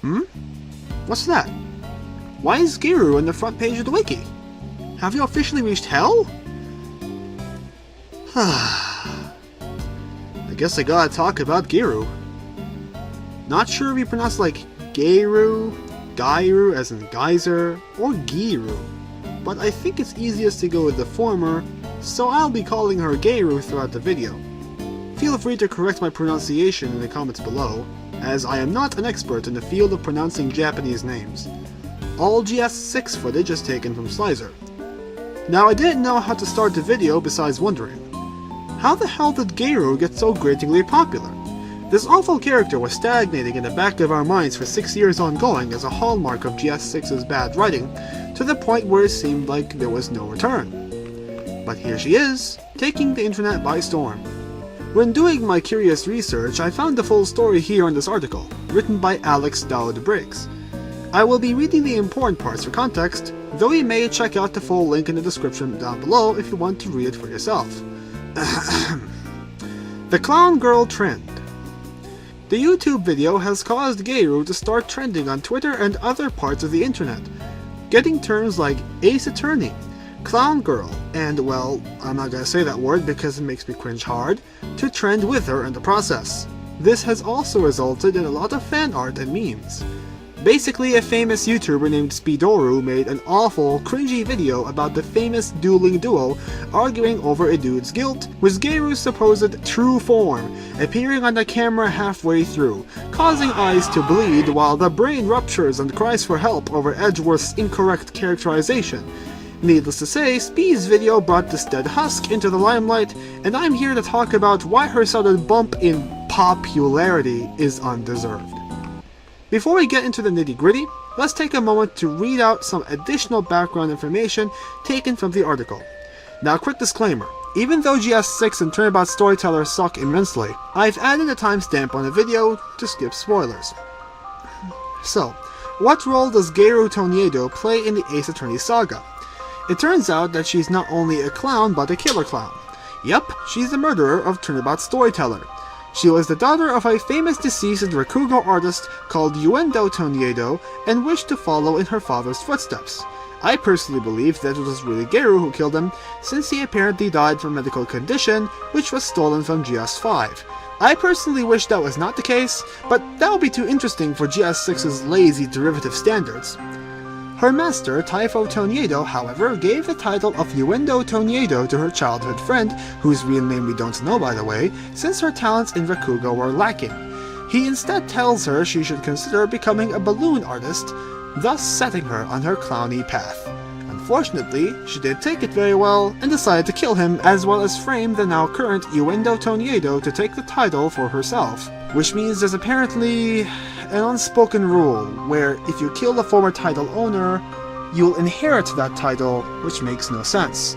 What's that? Why is Geiru on the front page of the wiki? Have you officially reached hell? I guess I gotta talk about Geiru. Not sure if you pronounce like Geiru, Geiru as in geyser, or Geiru, but I think it's easiest to go with the former, so I'll be calling her Geiru throughout the video. Feel free to correct my pronunciation in the comments below, as I am not an expert in the field of pronouncing Japanese names. All GS6 footage is taken from Slyzer. Now I didn't know how to start the video besides wondering, how the hell did Geiru get so gratingly popular? This awful character was stagnating in the back of our minds for 6 years ongoing as a hallmark of GS6's bad writing, to the point where it seemed like there was no return. But here she is, taking the internet by storm. When doing my curious research, I found the full story here in this article, written by Alex Dowd-Briggs. I will be reading the important parts for context, though you may check out the full link in the description down below if you want to read it for yourself. The Clown Girl Trend. The YouTube video has caused Geiru to start trending on Twitter and other parts of the internet, getting terms like Ace Attorney, Clown Girl, and, well, I'm not gonna say that word because it makes me cringe hard, to trend with her in the process. This has also resulted in a lot of fan art and memes. Basically, a famous YouTuber named Speedoru made an awful, cringy video about the famous dueling duo arguing over a dude's guilt, with Geiru's supposed true form appearing on the camera halfway through, causing eyes to bleed while the brain ruptures and cries for help over Edgeworth's incorrect characterization. Needless to say, Spee's video brought this dead husk into the limelight, and I'm here to talk about why her sudden bump in popularity is undeserved. Before we get into the nitty-gritty, let's take a moment to read out some additional background information taken from the article. Now, quick disclaimer. Even though GS6 and Turnabout Storyteller suck immensely, I've added a timestamp on the video to skip spoilers. So, what role does Geiru Toneido play in the Ace Attorney saga? It turns out that she's not only a clown but a killer clown. Yep, she's the murderer of Turnabout Storyteller. She was the daughter of a famous deceased Rakugo artist called Geiru Toneido and wished to follow in her father's footsteps. I personally believe that it was really Geiru who killed him, since he apparently died from a medical condition which was stolen from GS5. I personally wish that was not the case, but that would be too interesting for GS6's lazy derivative standards. Her master, Taifo Toneido, however, gave the title of Geiru Toneido to her childhood friend, whose real name we don't know by the way, since her talents in Rakugo were lacking. He instead tells her she should consider becoming a balloon artist, thus setting her on her clowny path. Unfortunately, she didn't take it very well, and decided to kill him as well as frame the now current Geiru Toneido to take the title for herself. Which means there's apparently an unspoken rule, where if you kill the former title owner, you'll inherit that title, which makes no sense.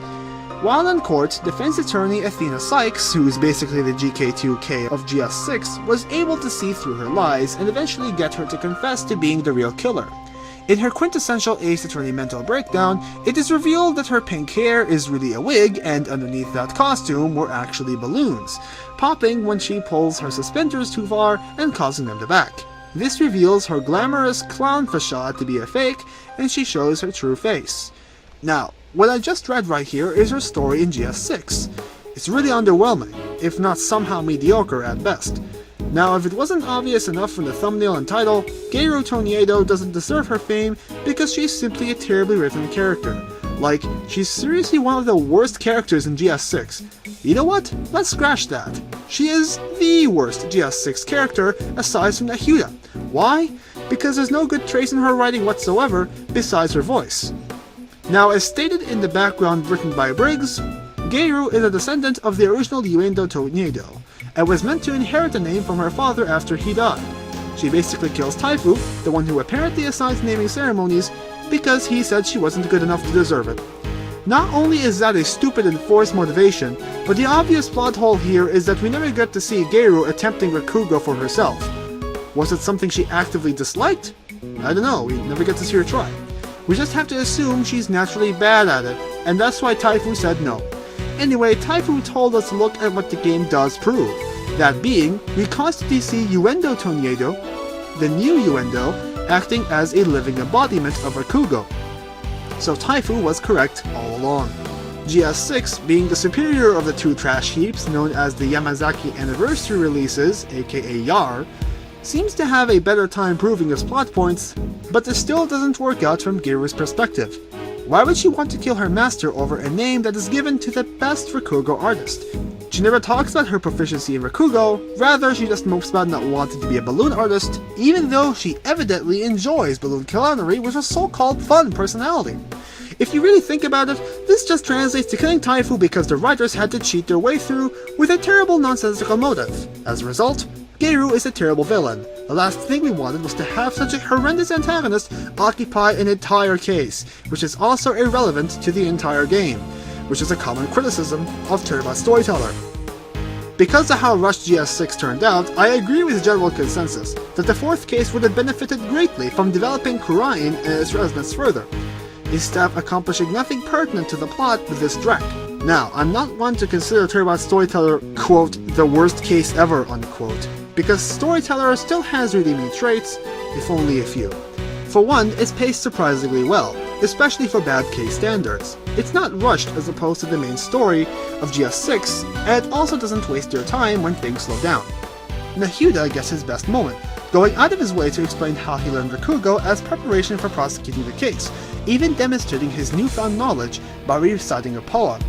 While in court, defense attorney Athena Sykes, who's basically the GK2 of GS6, was able to see through her lies and eventually get her to confess to being the real killer. In her quintessential Ace Attorney mental breakdown, it is revealed that her pink hair is really a wig, and underneath that costume were actually balloons, popping when she pulls her suspenders too far and causing them to back. This reveals her glamorous clown facade to be a fake, and she shows her true face. Now, what I just read right here is her story in GS6. It's really underwhelming, if not somehow mediocre at best. Now, if it wasn't obvious enough from the thumbnail and title, Geiru Toneido doesn't deserve her fame because she's simply a terribly written character. Like, she's seriously one of the worst characters in GS6. You know what? Let's scratch that. She is the worst GS6 character aside from Nahuda. Why? Because there's no good trace in her writing whatsoever besides her voice. Now, as stated in the background written by Briggs, Geiru is a descendant of the original Geiru Toneido, and was meant to inherit the name from her father after he died. She basically kills Taifu, the one who apparently assigns naming ceremonies, because he said she wasn't good enough to deserve it. Not only is that a stupid and forced motivation, but the obvious plot hole here is that we never get to see Geiru attempting Rakugo for herself. Was it something she actively disliked? I don't know, we never get to see her try. We just have to assume she's naturally bad at it, and that's why Taifu said no. Anyway, Taifu told us to look at what the game does prove. That being, we constantly see Geiru Toneido, the new Geiru, acting as a living embodiment of Rakugo. So Taifu was correct all along. GS6, being the superior of the two trash heaps known as the Yamazaki Anniversary releases, aka YAR, seems to have a better time proving its plot points, but this still doesn't work out from Geiru's perspective. Why would she want to kill her master over a name that is given to the best Rakugo artist? She never talks about her proficiency in Rakugo, rather she just mopes about not wanting to be a balloon artist, even though she evidently enjoys balloon clownery with a so-called fun personality. If you really think about it, this just translates to killing Taifu because the writers had to cheat their way through with a terrible nonsensical motive. As a result, Geiru is a terrible villain. The last thing we wanted was to have such a horrendous antagonist occupy an entire case, which is also irrelevant to the entire game, which is a common criticism of Turnabout Storyteller. Because of how rushed GS6 turned out, I agree with the general consensus that the fourth case would have benefited greatly from developing Kurain and its resonance further, his staff accomplishing nothing pertinent to the plot with this dreck. Now, I'm not one to consider Turnabout Storyteller, quote, the worst case ever, unquote, because Storyteller still has redeeming traits, if only a few. For one, it's paced surprisingly well, especially for bad case standards. It's not rushed as opposed to the main story of GS6, and it also doesn't waste your time when things slow down. Nahuda gets his best moment, going out of his way to explain how he learned Rakugo as preparation for prosecuting the case, even demonstrating his newfound knowledge by reciting a poem.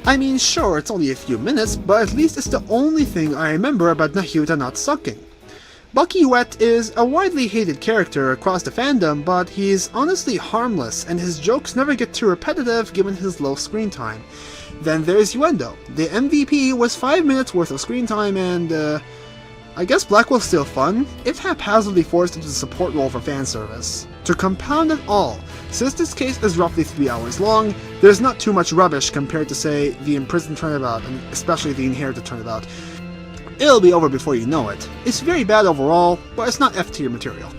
I mean, sure, it's only a few minutes, but at least it's the only thing I remember about Nahuda not sucking. Bucky Wet is a widely hated character across the fandom, but he's honestly harmless, and his jokes never get too repetitive given his low screen time. Then there's Yuendo. The MVP was 5 minutes worth of screen time, and I guess Blackwell's still fun, if haphazardly forced into the support role for fanservice. To compound it all, since this case is roughly 3 hours long, there's not too much rubbish compared to, say, the Imprisoned Turnabout, and especially the Inherited Turnabout. It'll be over before you know it. It's very bad overall, but it's not F-tier material.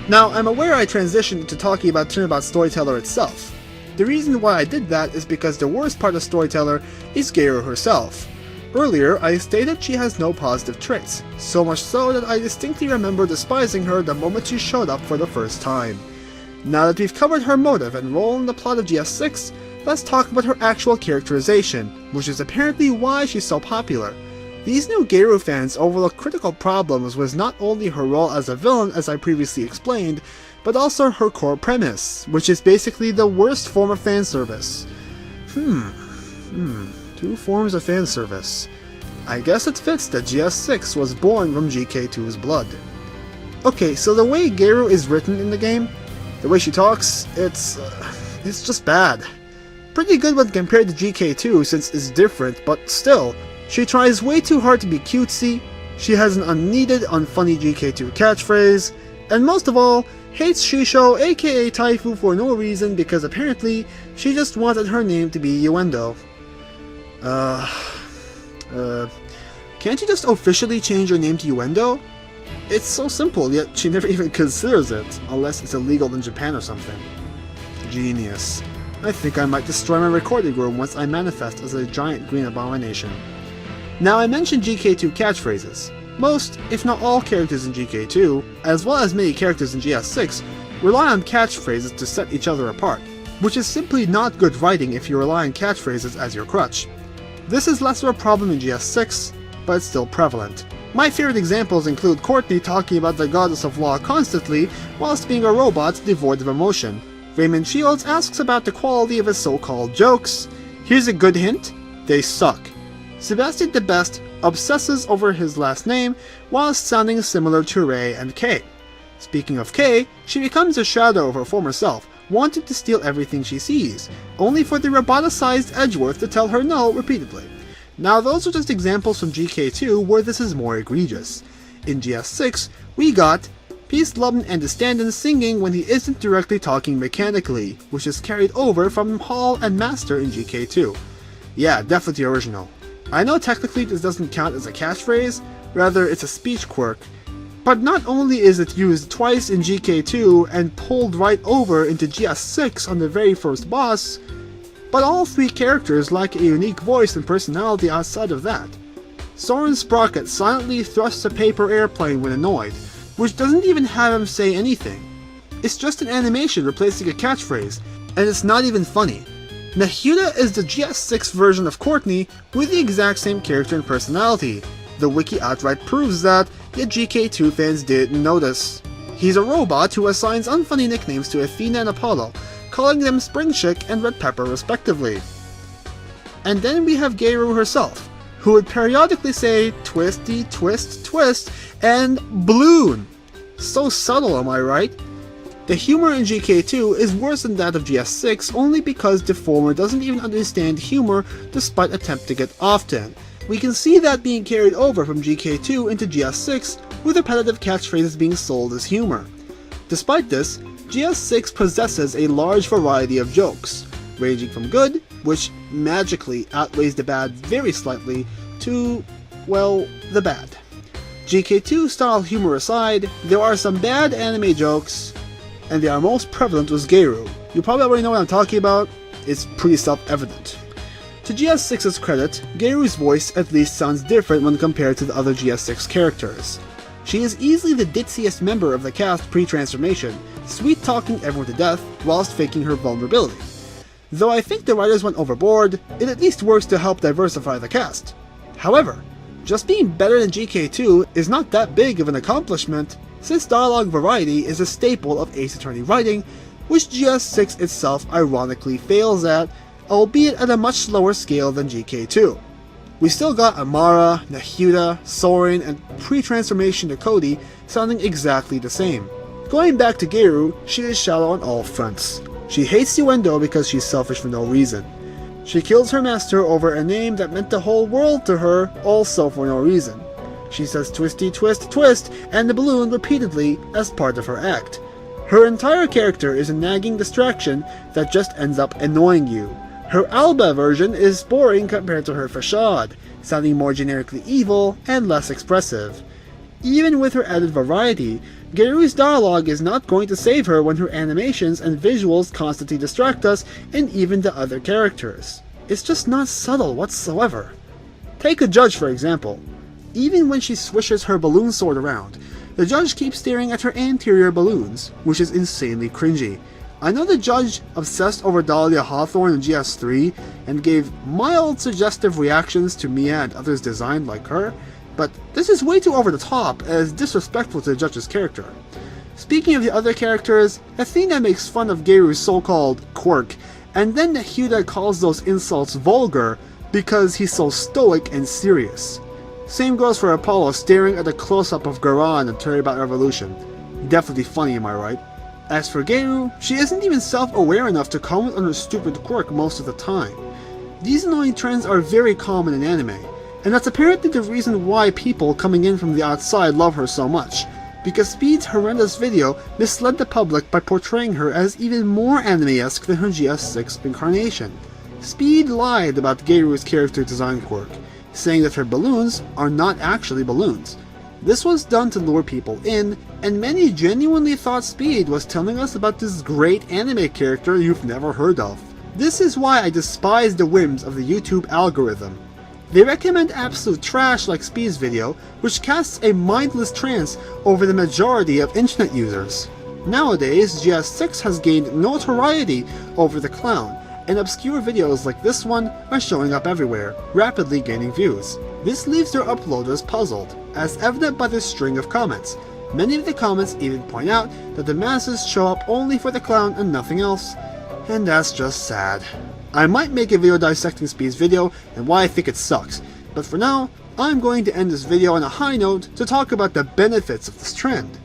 Now, I'm aware I transitioned into talking about Turnabout Storyteller itself. The reason why I did that is because the worst part of Storyteller is Geiru herself. Earlier, I stated she has no positive traits, so much so that I distinctly remember despising her the moment she showed up for the first time. Now that we've covered her motive and role in the plot of GS6, let's talk about her actual characterization, which is apparently why she's so popular. These new Geiru fans overlook critical problems with not only her role as a villain as I previously explained, but also her core premise, which is basically the worst form of fanservice. Two forms of fanservice. I guess it fits that GS6 was born from GK2's blood. Okay, so the way Geiru is written in the game, the way she talks, it's just bad. Pretty good when compared to GK2 since it's different, but still, she tries way too hard to be cutesy, she has an unneeded, unfunny GK2 catchphrase, and most of all, hates Shisho aka Taifu for no reason because apparently she just wanted her name to be Yuendo. Can't you just officially change your name to Yuendo? It's so simple, yet she never even considers it, unless it's illegal in Japan or something. Genius. I think I might destroy my recording room once I manifest as a giant green abomination. Now, I mentioned GK2 catchphrases. Most, if not all characters in GK2, as well as many characters in GS6, rely on catchphrases to set each other apart, which is simply not good writing if you rely on catchphrases as your crutch. This is less of a problem in GS6, but it's still prevalent. My favorite examples include Courtney talking about the goddess of law constantly, whilst being a robot devoid of emotion. Raymond Shields asks about the quality of his so-called jokes. Here's a good hint: they suck. Sebastian the Best obsesses over his last name, whilst sounding similar to Ray and Kay. Speaking of Kay, she becomes a shadow of her former self, wanting to steal everything she sees, only for the roboticized Edgeworth to tell her no repeatedly. Now those are just examples from GK2 where this is more egregious. In GS6, we got Peace Lubin and the stand-in singing when he isn't directly talking mechanically, which is carried over from Hall and Master in GK2. Yeah, definitely the original. I know technically this doesn't count as a catchphrase, rather it's a speech quirk, but not only is it used twice in GK2 and pulled right over into GS6 on the very first boss, but all three characters lack a unique voice and personality outside of that. Soren Sprocket silently thrusts a paper airplane when annoyed, which doesn't even have him say anything. It's just an animation replacing a catchphrase, and it's not even funny. Nahyuta is the GS6 version of Courtney with the exact same character and personality. The wiki outright proves that, yet GK2 fans didn't notice. He's a robot who assigns unfunny nicknames to Athena and Apollo, calling them Spring Chick and Red Pepper respectively. And then we have Geiru herself, who would periodically say twisty, twist, twist, and balloon. So subtle, am I right? The humor in GK2 is worse than that of GS6 only because the former doesn't even understand humor despite attempting it often. We can see that being carried over from GK2 into GS6 with repetitive catchphrases being sold as humor. Despite this, GS6 possesses a large variety of jokes, ranging from good, which magically outweighs the bad very slightly, to, well, the bad. GK2 style humor aside, there are some bad anime jokes, and they are most prevalent with Geiru. You probably already know what I'm talking about, it's pretty self-evident. To GS6's credit, Geiru's voice at least sounds different when compared to the other GS6 characters. She is easily the ditziest member of the cast pre-transformation, sweet-talking everyone to death whilst faking her vulnerability. Though I think the writers went overboard, it at least works to help diversify the cast. However, just being better than GK2 is not that big of an accomplishment, since dialogue variety is a staple of Ace Attorney writing, which GS6 itself ironically fails at, albeit at a much slower scale than GK2. We still got Amara, Nahyuta, Soren, and pre-transformation to Cody sounding exactly the same. Going back to Geiru, she is shallow on all fronts. She hates Yuendo because she's selfish for no reason. She kills her master over a name that meant the whole world to her, also for no reason. She says twisty twist twist and the balloon repeatedly as part of her act. Her entire character is a nagging distraction that just ends up annoying you. Her Alba version is boring compared to her facade, sounding more generically evil and less expressive. Even with her added variety, Geiru's dialogue is not going to save her when her animations and visuals constantly distract us and even the other characters. It's just not subtle whatsoever. Take a judge for example. Even when she swishes her balloon sword around, the judge keeps staring at her anterior balloons, which is insanely cringy. I know the judge obsessed over Dahlia Hawthorne in GS3 and gave mild suggestive reactions to Mia and others designed like her, but this is way too over the top as disrespectful to the judge's character. Speaking of the other characters, Athena makes fun of Geiru's so-called quirk, and then Nahyuta calls those insults vulgar because he's so stoic and serious. Same goes for Apollo staring at a close-up of Garan in Turnabout Revolution. Definitely funny, am I right? As for Geiru, she isn't even self-aware enough to comment on her stupid quirk most of the time. These annoying trends are very common in anime, and that's apparently the reason why people coming in from the outside love her so much, because Speed's horrendous video misled the public by portraying her as even more anime-esque than her GS6 incarnation. Speed lied about Geiru's character design quirk, saying that her balloons are not actually balloons. This was done to lure people in, and many genuinely thought Speed was telling us about this great anime character you've never heard of. This is why I despise the whims of the YouTube algorithm. They recommend absolute trash like Speed's video, which casts a mindless trance over the majority of internet users. Nowadays, GS6 has gained notoriety over the clown, and obscure videos like this one are showing up everywhere, rapidly gaining views. This leaves their uploaders puzzled, as evident by this string of comments. Many of the comments even point out that the masses show up only for the clown and nothing else, and that's just sad. I might make a video dissecting Speed's video and why I think it sucks, but for now, I'm going to end this video on a high note to talk about the benefits of this trend.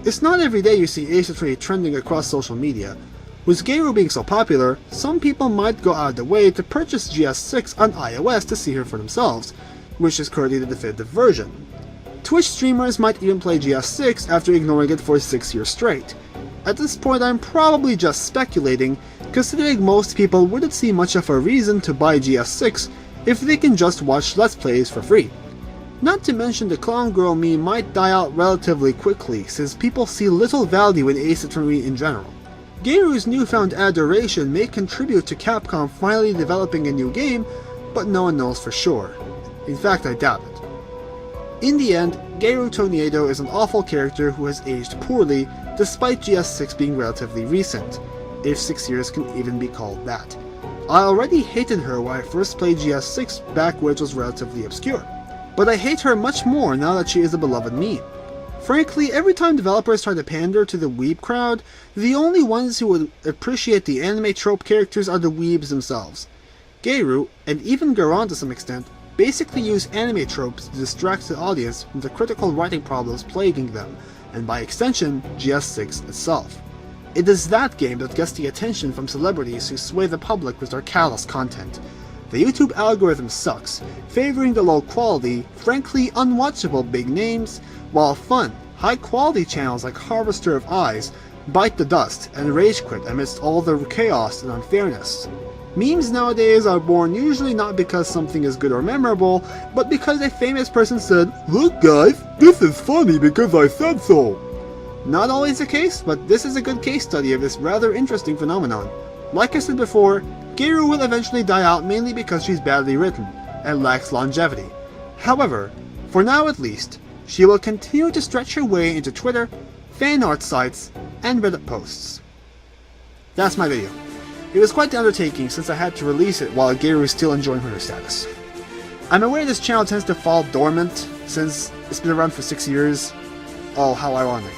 It's not every day you see Ace Attorney trending across social media. With Geiru being so popular, some people might go out of their way to purchase GS6 on iOS to see her for themselves, which is currently the definitive version. Twitch streamers might even play GS6 after ignoring it for 6 years straight. At this point I'm probably just speculating, considering most people wouldn't see much of a reason to buy GS6 if they can just watch Let's Plays for free. Not to mention the clown girl meme might die out relatively quickly since people see little value in Ace Attorney in general. Geiru's newfound adoration may contribute to Capcom finally developing a new game, but no one knows for sure. In fact, I doubt it. In the end, Geiru Toneido is an awful character who has aged poorly, despite GS6 being relatively recent, if 6 years can even be called that. I already hated her when I first played GS6 back when it was relatively obscure, but I hate her much more now that she is a beloved meme. Frankly, every time developers try to pander to the weeb crowd, the only ones who would appreciate the anime trope characters are the weebs themselves. Geiru, and even Gargantuan to some extent, basically use anime tropes to distract the audience from the critical writing problems plaguing them, and by extension, GS6 itself. It is that game that gets the attention from celebrities who sway the public with their callous content. The YouTube algorithm sucks, favoring the low-quality, frankly unwatchable big names, while fun, high-quality channels like Harvester of Eyes bite the dust and rage quit amidst all the chaos and unfairness. Memes nowadays are born usually not because something is good or memorable, but because a famous person said, "Look guys, this is funny because I said so." Not always the case, but this is a good case study of this rather interesting phenomenon. Like I said before, Geiru will eventually die out mainly because she's badly written and lacks longevity. However, for now at least, she will continue to stretch her way into Twitter, fan art sites, and Reddit posts. That's my video. It was quite the undertaking since I had to release it while Geiru is still enjoying her status. I'm aware this channel tends to fall dormant since it's been around for 6 years. Oh, how ironic.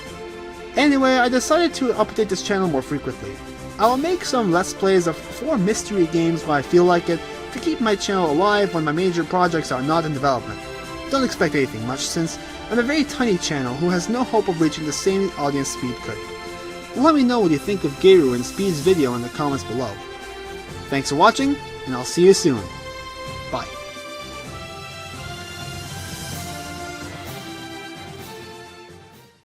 Anyway, I decided to update this channel more frequently. I will make some Let's Plays of 4 mystery games when I feel like it, to keep my channel alive when my major projects are not in development. Don't expect anything much since I'm a very tiny channel who has no hope of reaching the same audience Speed could. Let me know what you think of Geiru and Speed's video in the comments below. Thanks for watching, and I'll see you soon.